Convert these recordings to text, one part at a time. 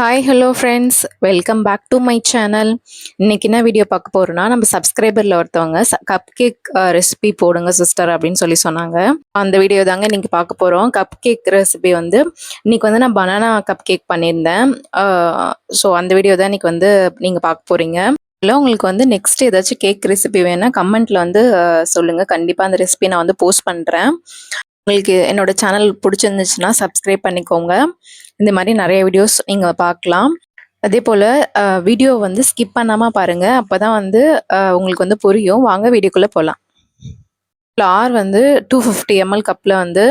Hi hello friends, welcome back to my channel. இன்னைக்கு என்ன video பார்க்க போகிறோன்னா, நம்ம சப்ஸ்கிரைபரில் ஒருத்தவங்க கப் கேக் ரெசிபி போடுங்க சிஸ்டர் அப்படின்னு சொன்னாங்க. அந்த வீடியோ தாங்க இன்றைக்கி பார்க்க போகிறோம். கப் கேக் ரெசிபி வந்து இன்றைக்கி வந்து நான் பனானா கப் கேக் பண்ணியிருந்தேன். ஸோ அந்த வீடியோ தான் இன்றைக்கி வந்து நீங்கள் பார்க்க போகிறீங்க. இல்லை உங்களுக்கு வந்து நெக்ஸ்ட் ஏதாச்சும் கேக் ரெசிபி வேணால் கமெண்ட்டில் வந்து சொல்லுங்கள். கண்டிப்பாக அந்த ரெசிபி நான் வந்து போஸ்ட் பண்ணுறேன். உங்களுக்கு என்னோட சேனல் பிடிச்சிருந்துச்சுன்னா சப்ஸ்கிரைப் பண்ணிக்கோங்க. இந்த மாதிரி நிறைய வீடியோஸ் நீங்கள் பார்க்கலாம். அதே போல் வீடியோ வந்து ஸ்கிப் பண்ணாமல் பாருங்கள். அப்போ தான் வந்து உங்களுக்கு வந்து புரியும். வாங்க வீடியோக்குள்ளே போகலாம். ஃப்ளார் வந்து 250 ml கப்பில் வந்து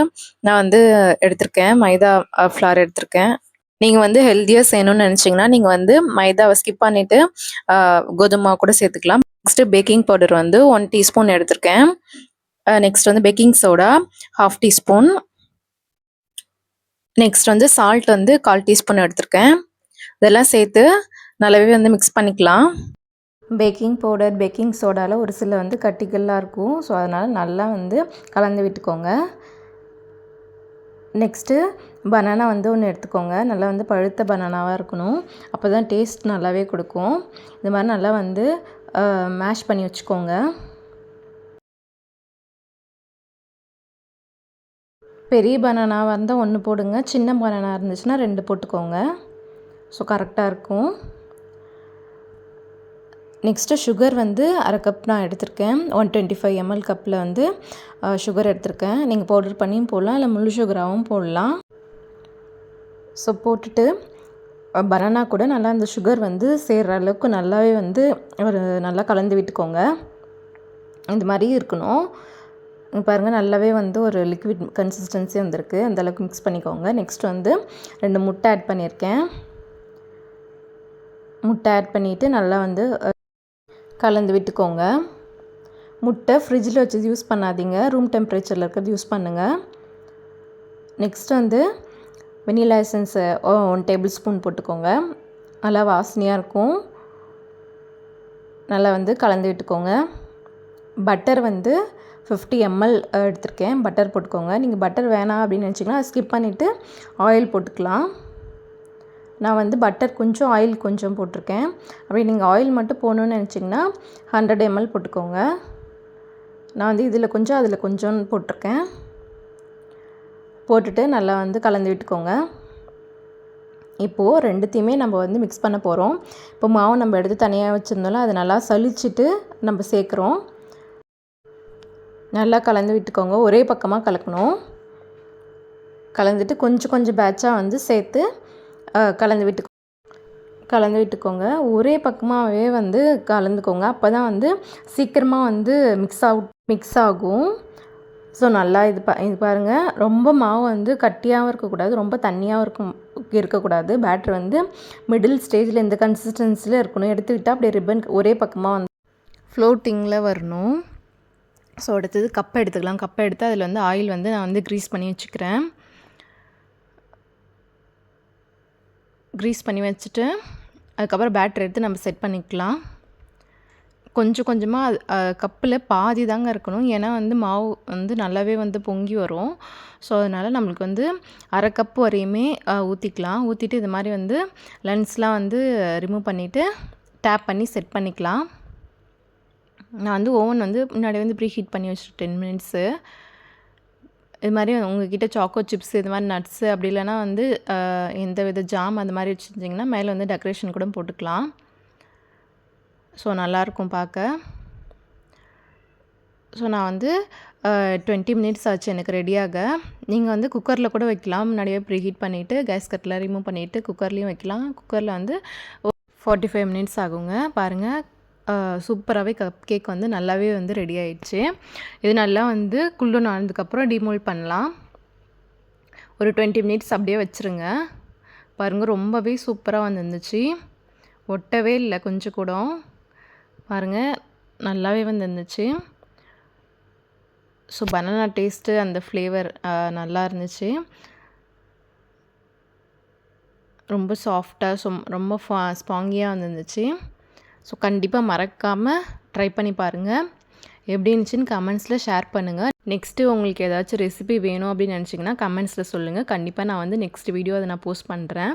நான் வந்து எடுத்திருக்கேன். மைதா ஃப்ளார் எடுத்திருக்கேன். நீங்கள் வந்து ஹெல்த்தியாக செய்யணும்னு நினச்சிங்கன்னா நீங்கள் வந்து மைதாவை ஸ்கிப் பண்ணிவிட்டு கோதுமை கூட சேர்த்துக்கலாம். நெக்ஸ்ட்டு பேக்கிங் பவுடர் வந்து 1 டீஸ்பூன் எடுத்திருக்கேன். நெக்ஸ்ட் வந்து பேக்கிங் சோடா 1/2 டீஸ்பூன். நெக்ஸ்ட் வந்து சால்ட் வந்து 1/4 டீஸ்பூன் எடுத்திருக்கேன். இதெல்லாம் சேர்த்து நல்லாவே வந்து மிக்ஸ் பண்ணிக்கலாம். பேக்கிங் பவுடர் பேக்கிங் சோடாவில் ஒரு சில வந்து கட்டிகள்லாம் இருக்கும். ஸோ அதனால் நல்லா வந்து கலந்து விட்டுக்கோங்க. நெக்ஸ்ட்டு பனானா வந்து ஒன்று எடுத்துக்கோங்க. நல்லா வந்து பழுத்த பனானாவாக இருக்கணும். அப்போ தான் டேஸ்ட் நல்லாவே கொடுக்கும். இந்த மாதிரி நல்லா வந்து மேஷ் பண்ணி வச்சுக்கோங்க. பெரிய பனானாவாக இருந்தால் 1 போடுங்க. சின்ன பனானா இருந்துச்சுன்னா 2 போட்டுக்கோங்க. ஸோ கரெக்டாக இருக்கும். நெக்ஸ்ட்டு சுகர் வந்து 1/2 கப் நான் எடுத்திருக்கேன். 125 ml கப்பில் வந்து சுகர் எடுத்திருக்கேன். நீங்கள் பவுடர் பண்ணியும் போடலாம், இல்லை முழு சுகராகவும் போடலாம். ஸோ போட்டுட்டு பனானா கூட நல்லா அந்த சுகர் வந்து சேர்கிற அளவுக்கு நல்லாவே வந்து நல்லா கலந்து விட்டுக்கோங்க. இந்த மாதிரி இருக்கணும். பாருங்கள் நல்லாவே வந்து ஒரு லிக்விட் கன்சிஸ்டன்சி வந்திருக்கு. அந்தளவுக்கு மிக்ஸ் பண்ணிக்கோங்க. நெக்ஸ்ட் வந்து 2 முட்டை ஆட் பண்ணியிருக்கேன். முட்டை ஆட் பண்ணிவிட்டு நல்லா வந்து கலந்து விட்டுக்கோங்க. முட்டை ஃப்ரிட்ஜில் வச்சு யூஸ் பண்ணாதீங்க. ரூம் டெம்பரேச்சரில் இருக்கிறது யூஸ் பண்ணுங்கள். நெக்ஸ்ட் வந்து வெனிலா எசன்ஸை 1 டேபிள் ஸ்பூன் போட்டுக்கோங்க. நல்லா வாசனையாக இருக்கும். நல்லா வந்து கலந்து விட்டுக்கோங்க. பட்டர் வந்து 50 ml எடுத்திருக்கேன். பட்டர் போட்டுக்கோங்க. நீங்கள் பட்டர் வேணாம் அப்படின்னு நினச்சிங்கன்னா ஸ்கிப் பண்ணிவிட்டு ஆயில் போட்டுக்கலாம். நான் வந்து பட்டர் கொஞ்சம் ஆயில் கொஞ்சம் போட்டிருக்கேன். அப்படி நீங்கள் ஆயில் மட்டும் போடணுன்னு நினச்சிங்கன்னா 100 ml போட்டுக்கோங்க. நான் வந்து இதில் கொஞ்சம் அதில் கொஞ்சம் போட்டிருக்கேன். போட்டுட்டு நல்லா வந்து கலந்து விட்டுக்கோங்க. இப்போது ரெண்டுத்தையுமே நம்ம வந்து மிக்ஸ் பண்ண போகிறோம். இப்போ மாவு நம்ம எடுத்து தனியாக வச்சுருந்தோம்ல, அதை நல்லா சலிச்சிட்டு நம்ம சேர்க்குறோம். நல்லா கலந்து விட்டுக்கோங்க. ஒரே பக்கமாக கலக்கணும். கலந்துட்டு கொஞ்சம் கொஞ்சம் பேட்சாக வந்து சேர்த்து கலந்து விட்டுக்கோங்க. ஒரே பக்கமாகவே வந்து கலந்துக்கோங்க. அப்போ தான் வந்து சீக்கிரமாக வந்து மிக்ஸ் ஆகும். ஸோ நல்லா இது பாருங்கள். ரொம்ப மாவு வந்து கட்டியாகவும் இருக்கக்கூடாது, ரொம்ப தண்ணியாகவும் இருக்கக்கூடாது. பேட்ரு வந்து மிடில் ஸ்டேஜில் இந்த கன்சிஸ்டன்சியில் இருக்கணும். எடுத்துக்கிட்டால் அப்படியே ரிப்பன் ஒரே பக்கமாக வந்து ஃப்ளோட்டிங்கில் வரணும். ஸோ அடுத்தது கப்பை எடுத்துக்கலாம். கப்பை எடுத்து அதில் வந்து ஆயில் வந்து நான் வந்து க்ரீஸ் பண்ணி வச்சுக்கிறேன். க்ரீஸ் பண்ணி வச்சுட்டு அதுக்கப்புறம் பேட்டர் எடுத்து நம்ம செட் பண்ணிக்கலாம். கொஞ்சம் கொஞ்சமாக கப்பில் பாதி தாங்க இருக்கணும். ஏன்னா வந்து மாவு வந்து நல்லாவே வந்து பொங்கி வரும். ஸோ அதனால் நம்மளுக்கு வந்து 1/2 கப்பு வரையுமே ஊற்றிக்கலாம். ஊற்றிட்டு இது மாதிரி வந்து லென்ஸ்லாம் வந்து ரிமூவ் பண்ணிவிட்டு டேப் பண்ணி செட் பண்ணிக்கலாம். நான் வந்து ஓவன் வந்து முன்னாடி வந்து ப்ரீ ஹீட் பண்ணி வச்சுட்டு 10 மினிட்ஸு. இது மாதிரி உங்கள்கிட்ட சாக்கோ சிப்ஸ் இது மாதிரி நட்ஸு அப்படி இல்லைனா வந்து எந்த வித ஜாம் அந்த மாதிரி வச்சுருந்திங்கன்னா மேலே வந்து டெக்கரேஷன் கூட போட்டுக்கலாம். ஸோ நல்லாயிருக்கும் பார்க்க. ஸோ நான் வந்து 20 மினிட்ஸ் ஆச்சு எனக்கு ரெடியாக. நீங்கள் வந்து குக்கரில் கூட வைக்கலாம். முன்னாடியே ப்ரீ ஹீட் பண்ணிவிட்டு கேஸ் கட்டில் ரிமூவ் பண்ணிவிட்டு குக்கர்லேயும் வைக்கலாம். குக்கரில் வந்து 45 மினிட்ஸ் ஆகுங்க. பாருங்கள் சூப்பராகவே கப் கேக் வந்து நல்லாவே வந்து ரெடி ஆயிடுச்சு. இது நல்லா வந்து குள்ளன் ஆனதுக்கப்புறம் டிமோல்ட் பண்ணலாம். ஒரு 20 மினிட்ஸ் அப்படியே வச்சுருங்க. பாருங்கள் ரொம்பவே சூப்பராக வந்துருந்துச்சு. ஒட்டவே இல்லை கொஞ்சம் கூட. பாருங்கள் நல்லாவே வந்துருந்துச்சு. ஸோ பனானா டேஸ்ட்டு அந்த ஃப்ளேவர் நல்லா இருந்துச்சு. ரொம்ப சாஃப்டாக ரொம்ப ஸ்பாங்கியாக வந்துருந்துச்சு. ஸோ கண்டிப்பாக மறக்காமல் ட்ரை பண்ணி பாருங்கள். எப்படி இருந்துச்சுன்னு கமெண்ட்ஸில் ஷேர் பண்ணுங்கள். நெக்ஸ்ட்டு உங்களுக்கு ஏதாச்சும் ரெசிபி வேணும் அப்படின்னு நினச்சிங்கன்னா கமெண்ட்ஸில் சொல்லுங்கள். கண்டிப்பாக நான் வந்து நெக்ஸ்ட் வீடியோ அதை நான் போஸ்ட் பண்ணுறேன்.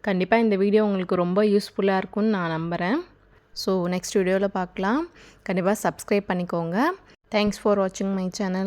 கண்டிப்பாக இந்த வீடியோ உங்களுக்கு ரொம்ப யூஸ்ஃபுல்லாக இருக்கும்னு நான் நம்புகிறேன். ஸோ நெக்ஸ்ட் வீடியோவில் பார்க்கலாம். கண்டிப்பாக சப்ஸ்கிரைப் பண்ணிக்கோங்க. தேங்க்ஸ் ஃபார் வாட்சிங் மை சேனல்.